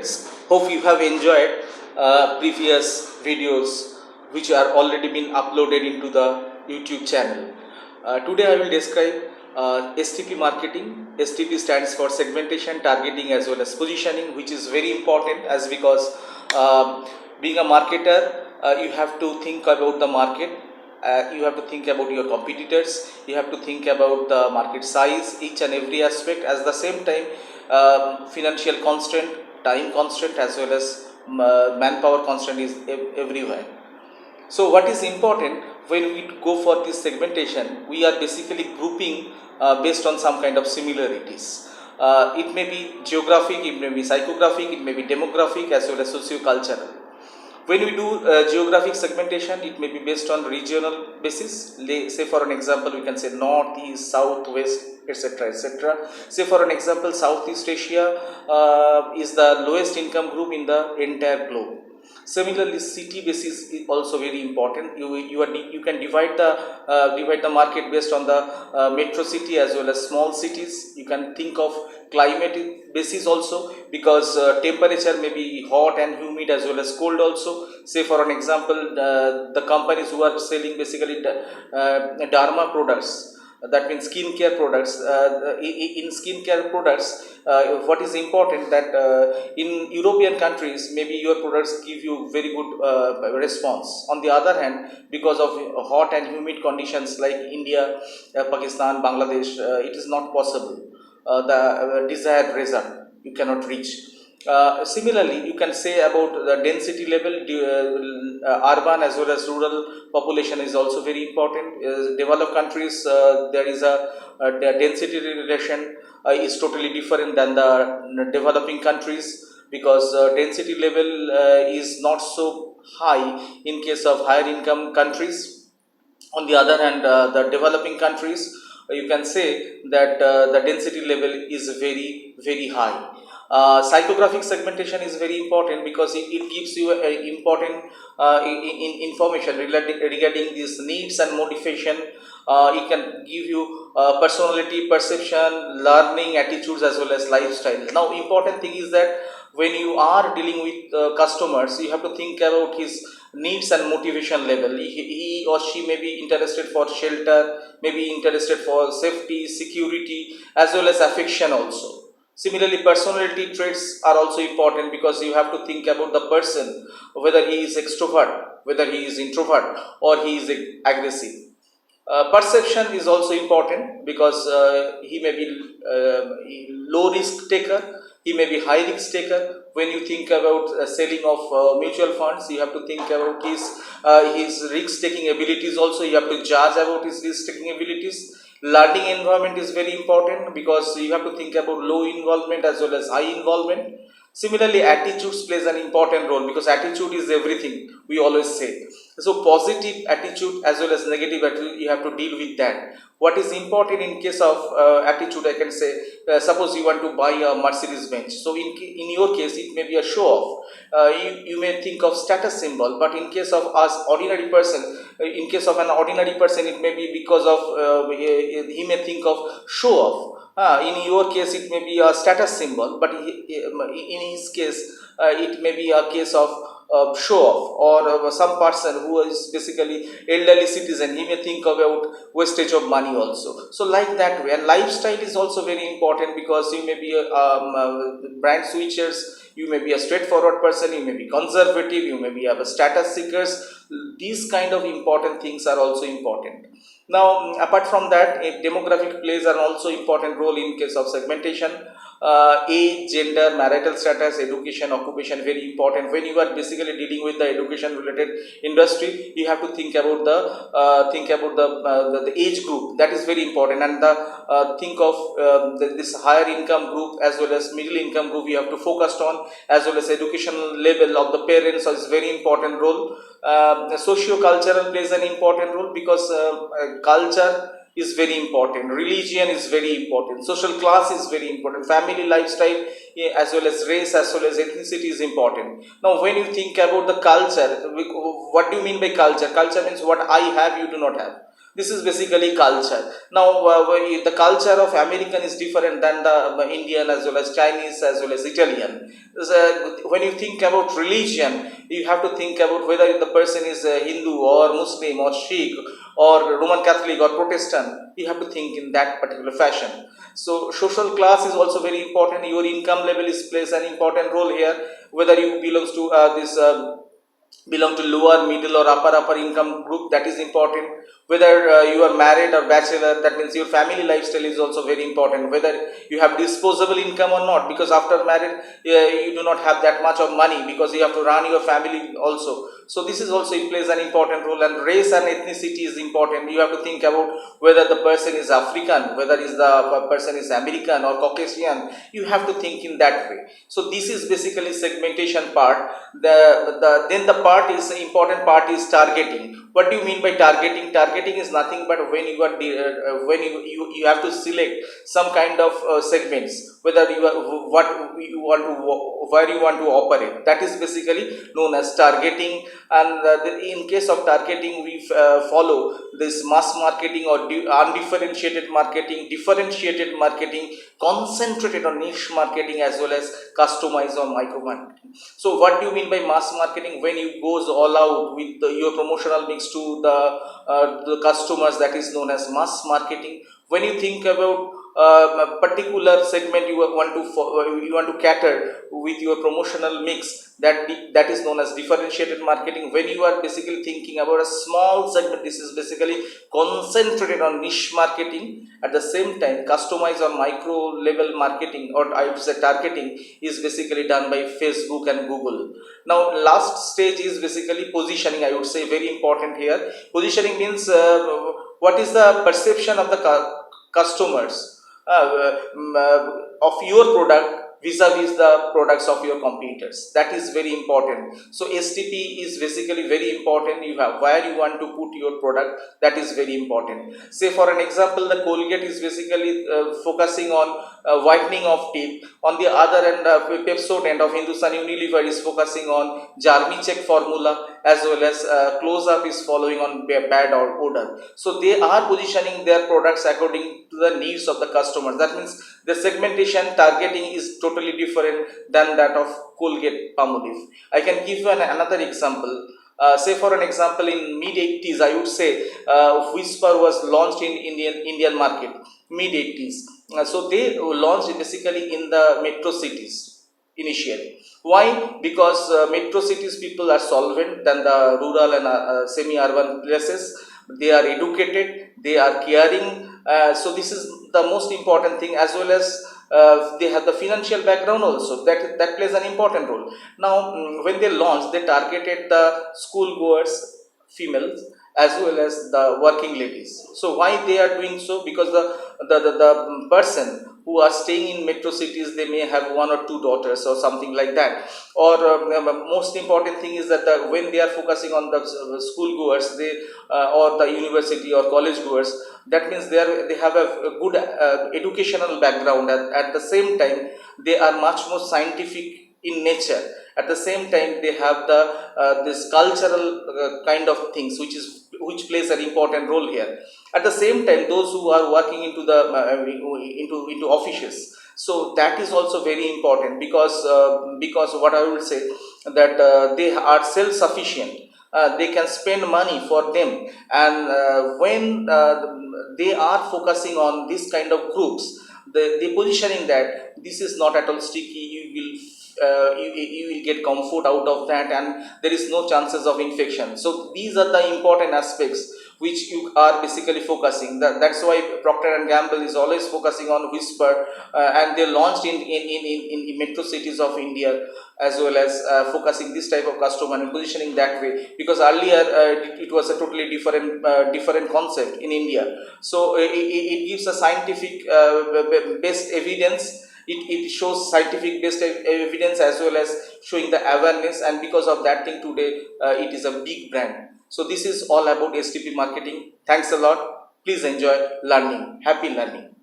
students. Hope you have enjoyed previous videos which are already been uploaded into the YouTube channel. Today I will describe STP marketing. STP stands for segmentation, targeting as well as positioning, which is very important as because being a marketer, you have to think about the market. You have to think about your competitors, you have to think about the market size, each and every aspect. At the same time, financial constant, time constant as well as manpower constant is everywhere. So what is important when we go for this segmentation, we are basically grouping based on some kind of similarities. It may be geographic, it may be psychographic, it may be demographic as well as socio-cultural. When we do geographic segmentation, it may be based on regional basis. Say for an example, we can say north, east, south, west, etc., etc. Say for an example, Southeast Asia is the lowest income group in the entire globe. Similarly, city basis is also very important. You can divide the market based on the metro city as well as small cities. You can think of climate basis also, because temperature may be hot and humid as well as cold also. Say for an example, the companies who are selling basically derma products, that means skincare products. In skincare products, what is important that in European countries, maybe your products give you very good response. On the other hand, because of hot and humid conditions like India, Pakistan, Bangladesh, it is not possible. The desired result you cannot reach. Similarly, you can say about the density level, urban as well as rural population is also very important. Developed countries, there is the density relation is totally different than the developing countries, because density level is not so high in case of higher income countries. On the other hand, the developing countries, you can say that the density level is very high. Psychographic segmentation is very important because it gives you important information regarding these needs and motivation. It can give you personality, perception, learning, attitudes as well as lifestyle. Now, important thing is that when you are dealing with customers, you have to think about his needs and motivation level. He or she may be interested for shelter, may be interested for safety, security as well as affection also. Similarly, personality traits are also important because you have to think about the person, whether he is extrovert, whether he is introvert, or he is aggressive. Perception is also important because he may be low risk taker, he may be high risk taker. When you think about selling of mutual funds, you have to think about his risk taking abilities also. You have to judge about his risk taking abilities. Learning environment is very important because you have to think about low involvement as well as high involvement. Similarly, attitudes plays an important role because attitude is everything, we always say. So positive attitude as well as negative attitude, you have to deal with that. What is important in case of attitude, I can say, suppose you want to buy a Mercedes Benz. So in your case, it may be a show off. You may think of status symbol, but in case of us ordinary person, in case of an ordinary person, it may be because of he may think of show off. In your case, it may be a status symbol, but in his case, it may be a case of show off, or some person who is basically elderly citizen, he may think about wastage of money also. So like that way, and lifestyle is also very important because you may be brand switchers, you may be a straightforward person, you may be conservative, you may be a status seekers. These kind of important things are also important. Now, apart from that, demographic plays an also important role in case of segmentation. Age, gender, marital status, education, occupation, very important. When you are basically dealing with the education related industry, you have to think about the age group. That is very important, and think of this higher income group as well as middle income group. You have to focus on, as well as educational level of the parents is very important role. The socio-cultural plays an important role because culture is very important, religion is very important, social class is very important, family lifestyle, as well as race as well as ethnicity is important. Now, when you think about the culture, what do you mean by culture? Culture means what I have, you do not have. This is basically culture. Now, the culture of American is different than the Indian, as well as Chinese, as well as Italian. When you think about religion, you have to think about whether the person is a Hindu or Muslim or Sikh or Roman Catholic or Protestant. You have to think in that particular fashion. So social class is also very important. Your income level is plays an important role here. Whether you belongs to this belong to lower, middle, or upper income group, that is important. Whether you are married or bachelor, that means your family lifestyle is also very important. Whether you have disposable income or not, because after marriage you do not have that much of money, because you have to run your family also. So this is also, it plays an important role. And race and ethnicity is important. You have to think about whether the person is African, whether is the person is American or Caucasian. You have to think in that way. So this is basically segmentation part. Then the part is important part is targeting. What do you mean by targeting? Targeting is nothing but when you are when you have to select some kind of segments, whether you are what you want to where you want to operate. That is basically known as targeting. And in case of targeting, we follow this mass marketing or undifferentiated marketing, differentiated marketing, concentrated on niche marketing, as well as customized or micro marketing. So what do you mean by mass marketing? When you goes all out with your promotional mix to the customers, that is known as mass marketing. When you think about a particular segment you want to cater with your promotional mix, that is known as differentiated marketing. When you are basically thinking about a small segment, this is basically concentrated on niche marketing. At the same time, customized or micro level marketing, or I would say targeting, is basically done by Facebook and Google. Now last stage is basically positioning. I would say very important here. Positioning means what is the perception of the customers of your product vis-a-vis the products of your competitors. That is very important. So STP is basically very important. You have where you want to put your product, that is very important. Say for an example, the Colgate is basically focusing on whitening of teeth. On the other end, Pepsodent of Hindustan Unilever is focusing on Jarmi-Check formula, as well as Close-Up is following on bad or odor. So they are positioning their products according to the needs of the customers. That means the segmentation targeting is totally different than that of Colgate Palmolive. I can give you another example. Say for an example, in mid 80s, I would say Whisper was launched in Indian market, mid 80s. So they launched basically in the metro cities initially. Why? Because metro cities people are solvent than the rural and semi-urban places. They are educated, they are caring. So this is the most important thing, as well as they have the financial background also. That plays an important role. Now, when they launched, they targeted the schoolgoers, females, as well as the working ladies. So why they are doing so? Because the person who are staying in metro cities, they may have one or two daughters or something like that. Or most important thing is that when they are focusing on the schoolgoers, they or the university or college goers, that means they have a good educational background. At the same time, they are much more scientific in nature. At the same time, they have the this cultural kind of things, which plays an important role here. At the same time, those who are working into the into offices, so that is also very important, because what I will say, that they are self sufficient. They can spend money for them. And when they are focusing on this kind of groups, the positioning that this is not at all sticky, you will get comfort out of that, and there is no chances of infection. So these are the important aspects which you are basically focusing. That's why Procter and Gamble is always focusing on Whisper, and they launched in metro cities of India, as well as focusing this type of customer and positioning that way, because earlier it was a totally different concept in India. So it gives a scientific based evidence. It shows scientific based evidence, as well as showing the awareness, and because of that thing today it is a big brand. So this is all about STP marketing. Thanks a lot. Please enjoy learning. Happy learning.